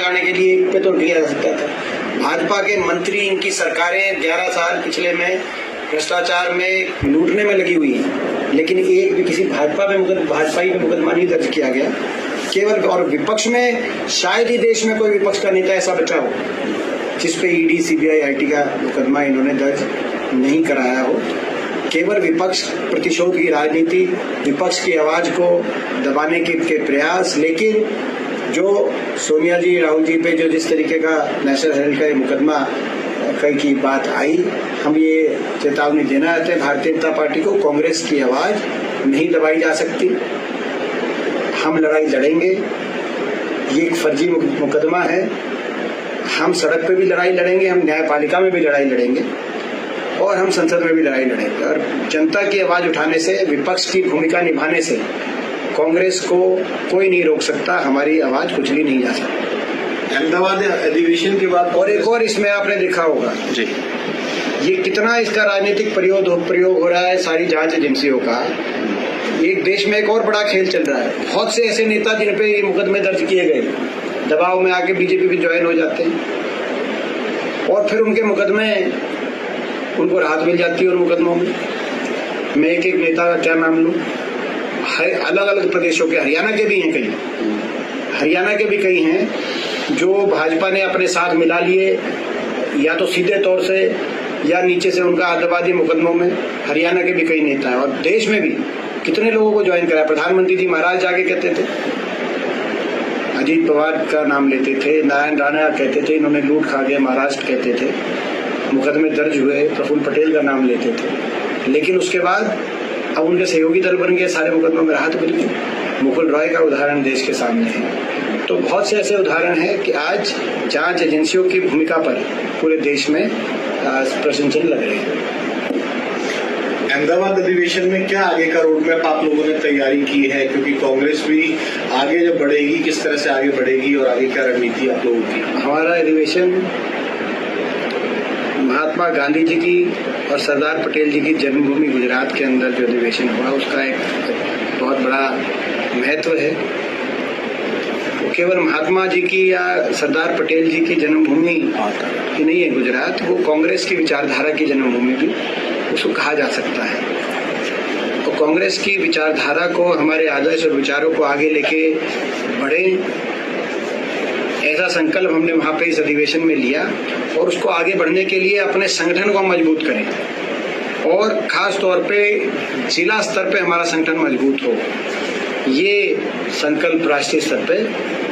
लगाने के लिए पे तो किया जा सकता था। भाजपा के मंत्री, इनकी सरकारें 11 साल पिछले में भ्रष्टाचार में लूटने में लगी हुई हैं, लेकिन एक भी किसी भाजपाई पे मुकदमा नहीं दर्ज किया गया केवल। और विपक्ष में शायद ही देश में कोई विपक्ष का नेता ऐसा बचा हो जिस पे ईडी, सीबीआई, आईटी का मुकदमा इन्होंने दर्ज नहीं कराया हो। केवल विपक्ष प्रतिशोध की राजनीति, विपक्ष की आवाज को दबाने के प्रयास। लेकिन जो सोनिया जी, राहुल जी पे जो जिस तरीके का नेशनल हेराल्ड का मुकदमा की बात आई, हम ये चेतावनी देना चाहते हैं भारतीय जनता पार्टी को, कांग्रेस की आवाज नहीं दबाई जा सकती। हम लड़ाई लड़ेंगे, ये एक फर्जी मुकदमा है। हम सड़क पे भी लड़ाई लड़ेंगे, हम न्यायपालिका में भी लड़ाई लड़ेंगे और हम संसद में भी लड़ाई लड़ेंगे। और जनता की आवाज उठाने से, विपक्ष की भूमिका निभाने से कांग्रेस को कोई नहीं रोक सकता, हमारी आवाज कुचली नहीं जा सकती। अहमदाबाद अधिवेशन के बाद और एक और इसमें आपने देखा होगा जी, ये कितना इसका राजनीतिक प्रयोग हो रहा है सारी जांच एजेंसियों का। एक देश में एक और बड़ा खेल चल रहा है। बहुत से ऐसे नेता जिन पे ये मुकदमे दर्ज किए गए, दबाव में आके बीजेपी भी ज्वाइन हो जाते हैं और फिर उनके मुकदमे, उनको राहत मिल जाती है उन मुकदमों में। मैं एक एक नेता का क्या नाम लूं, अलग अलग प्रदेशों के, हरियाणा के भी हैं कई, हरियाणा के भी कई हैं जो भाजपा ने अपने साथ मिला लिए, या तो सीधे तौर से या नीचे से उनका आतंकवादी मुकदमों में। हरियाणा के भी कई नेता हैं और देश में भी कितने लोगों को ज्वाइन कराया। प्रधानमंत्री जी महाराज जाके कहते थे, अजीत पवार का नाम लेते थे, नारायण राणा कहते थे इन्होंने लूट खा गया महाराष्ट्र कहते थे, मुकदमे दर्ज हुए, प्रफुल्ल पटेल का नाम लेते थे। लेकिन उसके बाद अब उनके सहयोगी दल बन गए, सारे मुकदमों में राहत मिल गई। मुकुल रॉय का उदाहरण देश के सामने है। तो बहुत से ऐसे उदाहरण हैं कि आज जांच एजेंसियों की भूमिका पर पूरे देश में प्रश्न चिन्ह लग रहे हैं। अहमदाबाद अधिवेशन में क्या आगे का रोड मैप आप लोगों ने तैयारी की है, क्योंकि कांग्रेस भी आगे जब बढ़ेगी, किस तरह से आगे बढ़ेगी और आगे क्या रणनीति आप लोगों की? हमारा अधिवेशन महात्मा गांधी जी की और सरदार पटेल जी की जन्मभूमि गुजरात के अंदर जो अधिवेशन हुआ, उसका एक बहुत बड़ा महत्व है। वो केवल महात्मा जी की या सरदार पटेल जी की जन्मभूमि ही नहीं है गुजरात, वो कांग्रेस की विचारधारा की जन्मभूमि भी उसको कहा जा सकता है। तो कांग्रेस की विचारधारा को, हमारे आदर्श और विचारों को आगे लेके बढ़े, ऐसा संकल्प हमने वहां पे इस अधिवेशन में लिया और उसको आगे बढ़ने के लिए अपने संगठन को मजबूत करें और खास तौर पे जिला स्तर पे हमारा संगठन मजबूत हो। ये संकल्प राष्ट्रीय स्तर पे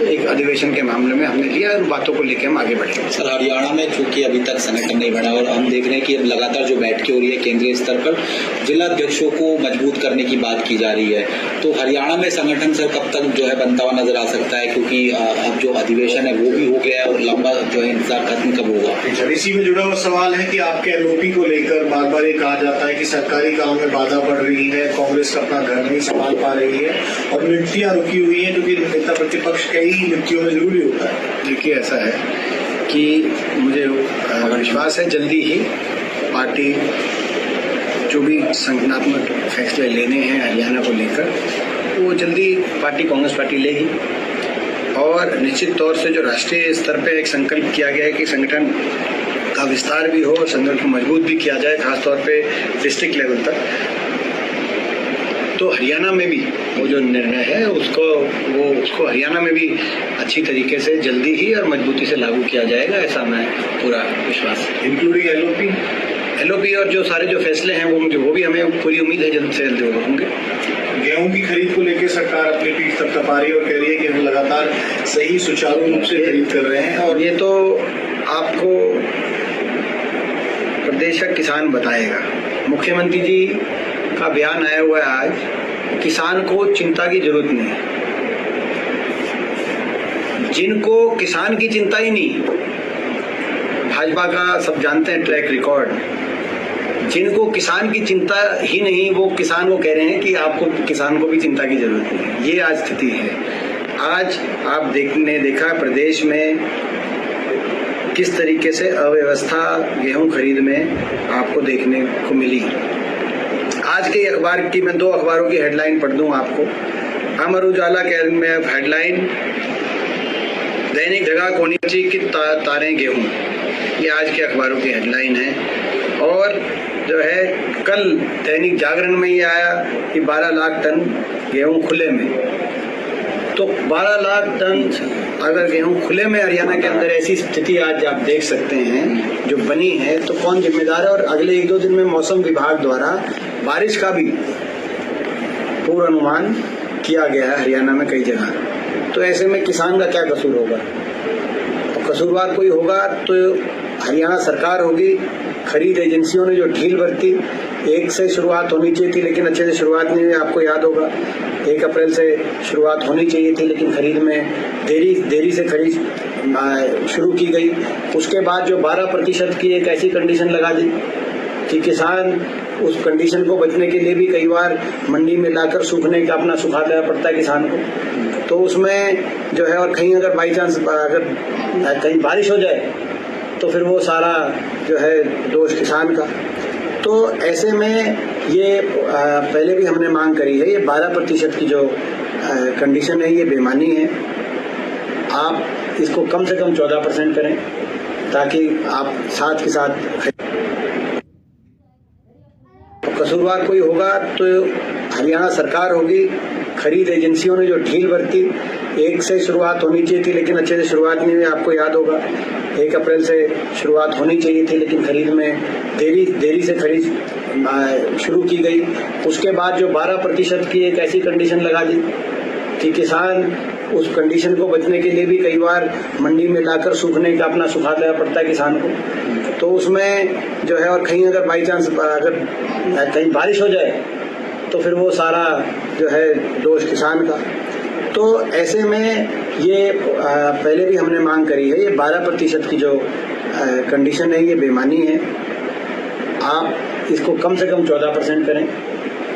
एक अधिवेशन के मामले में हमने लिया, उन बातों को लेकर हम आगे बढ़ेंगे। सर, हरियाणा में चूंकि अभी तक संगठन नहीं बना और हम देख रहे हैं कि अब लगातार जो बैठकें हो रही है केंद्रीय स्तर पर, जिला अध्यक्षों को मजबूत करने की बात की जा रही है, तो हरियाणा में संगठन सर कब तक जो है बनता हुआ नजर आ सकता है, क्योंकि अब जो अधिवेशन है वो भी हो गया है और लंबा जो है इंतजार खत्म कब होगा? इसी में जुड़ा हुआ सवाल है कि आपके एलओपी को लेकर बार बार ये कहा जाता है कि सरकारी काम में बाधा बढ़ रही है, कांग्रेस अपना घर नहीं संभाल पा रही है और नियुक्तियां रुकी हुई है, जो कि नेता प्रतिपक्ष कई नियुक्तियों में जरूरी होता है। देखिए, ऐसा है कि मुझे विश्वास है जल्दी ही पार्टी जो भी संगठनात्मक फैसले लेने हैं हरियाणा को लेकर, वो जल्दी पार्टी, कांग्रेस पार्टी लेगी। और निश्चित तौर से जो राष्ट्रीय स्तर पे एक संकल्प किया गया है कि संगठन का विस्तार भी हो, संगठन को मजबूत भी किया जाए, खासतौर पे डिस्ट्रिक्ट लेवल तक, तो हरियाणा में भी वो जो निर्णय है उसको हरियाणा में भी अच्छी तरीके से जल्दी ही और मजबूती से लागू किया जाएगा, ऐसा मैं पूरा विश्वास है। इंक्लूडिंग एलओपी और जो सारे जो फैसले हैं वो भी हमें पूरी उम्मीद है जल्द से जल्द होंगे। गेहूं की खरीद को लेकर सरकार अपनी पीठ थपथपा रही है और कह रही है कि हम लगातार सही सुचारू रूप से खरीद कर रहे हैं, और ये तो आपको प्रदेश का किसान बताएगा। मुख्यमंत्री जी का बयान आया हुआ है आज, किसान को चिंता की जरूरत नहीं है। जिनको किसान की चिंता ही नहीं, भाजपा का सब जानते हैं ट्रैक रिकॉर्ड, जिनको किसान की चिंता ही नहीं, वो किसान को कह रहे हैं कि आपको किसान को भी चिंता की जरूरत नहीं है। ये आज स्थिति है। आज आप देखा प्रदेश में किस तरीके से अव्यवस्था गेहूं खरीद में आपको देखने को मिली। आज के अखबार की मैं 2 अखबारों की हेडलाइन पढ़ दूं आपको। अमर उजाला के में हेडलाइन, द दैनिक जगह कोनिची की तारें गेहूं, ये आज के अखबारों की हेडलाइन है। और जो है कल दैनिक जागरण में ये आया कि 12 लाख टन गेहूं खुले में। तो 12 लाख टन अगर गेहूं खुले में हरियाणा के अंदर ऐसी स्थिति आज आप देख सकते हैं जो बनी है, तो कौन जिम्मेदार है। और अगले 1-2 दिन में मौसम विभाग द्वारा बारिश का भी पूर्वानुमान किया गया है हरियाणा में कई जगह। तो ऐसे में किसान का क्या कसूर होगा? तो कसूरवार कोई होगा तो हरियाणा सरकार होगी। खरीद एजेंसियों ने जो ढील बरती, 1 से शुरुआत होनी चाहिए थी लेकिन अच्छे से शुरुआत नहीं हुई। आपको याद होगा 1 अप्रैल से शुरुआत होनी चाहिए थी लेकिन खरीद में देरी से खरीद शुरू की गई। उसके बाद जो 12% की एक ऐसी कंडीशन लगा दी कि किसान उस कंडीशन को बचने के लिए भी कई बार मंडी में लाकर सूखने का अपना सुखा देना पड़ता है किसान को। तो उसमें जो है, और कहीं अगर बाई चांस अगर कहीं बारिश हो जाए तो फिर वो सारा जो है दोष किसान का। तो ऐसे में ये पहले भी हमने मांग करी है, ये 12% की जो कंडीशन है ये बेमानी है। आप इसको कम से कम 14% करें ताकि आप साथ के साथ। कसूरवार कोई होगा तो हरियाणा सरकार होगी। खरीद एजेंसियों ने जो ढील बरती, 1 से शुरुआत होनी चाहिए थी लेकिन अच्छे से शुरुआत नहीं हुई। आपको याद होगा 1 अप्रैल से शुरुआत होनी चाहिए थी लेकिन खरीद में देरी से खरीद शुरू की गई। उसके बाद जो 12% की एक ऐसी कंडीशन लगा दी कि किसान उस कंडीशन को बचने के लिए भी कई बार मंडी में लाकर सूखने का अपना सुखा देना पड़ता है किसान को। तो उसमें जो है, और कहीं अगर बाई चांस अगर कहीं बारिश हो जाए तो फिर वो सारा जो है दोष किसान का। तो ऐसे में ये पहले भी हमने मांग करी है, ये 12% की जो कंडीशन है ये बेमानी है। आप इसको कम से कम 14% करें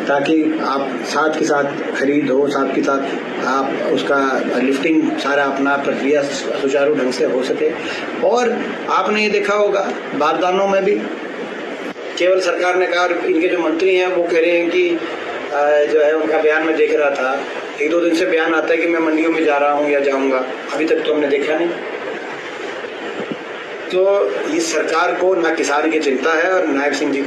ताकि आप साथ के साथ खरीद हो, साथ के साथ आप उसका लिफ्टिंग सारा अपना प्रक्रिया सुचारू ढंग से हो सके। और आपने ये देखा होगा बारदानों में भी केवल सरकार ने कहा, इनके जो मंत्री हैं वो कह रहे हैं कि जो है उनका बयान में देख रहा था 1-2 दिन से बयान आता है कि मैं मंडियों में जा रहा हूँ या जाऊँगा, अभी तक तो हमने देखा नहीं। तो इस सरकार को ना किसान की चिंता है और नायब सिंह जी को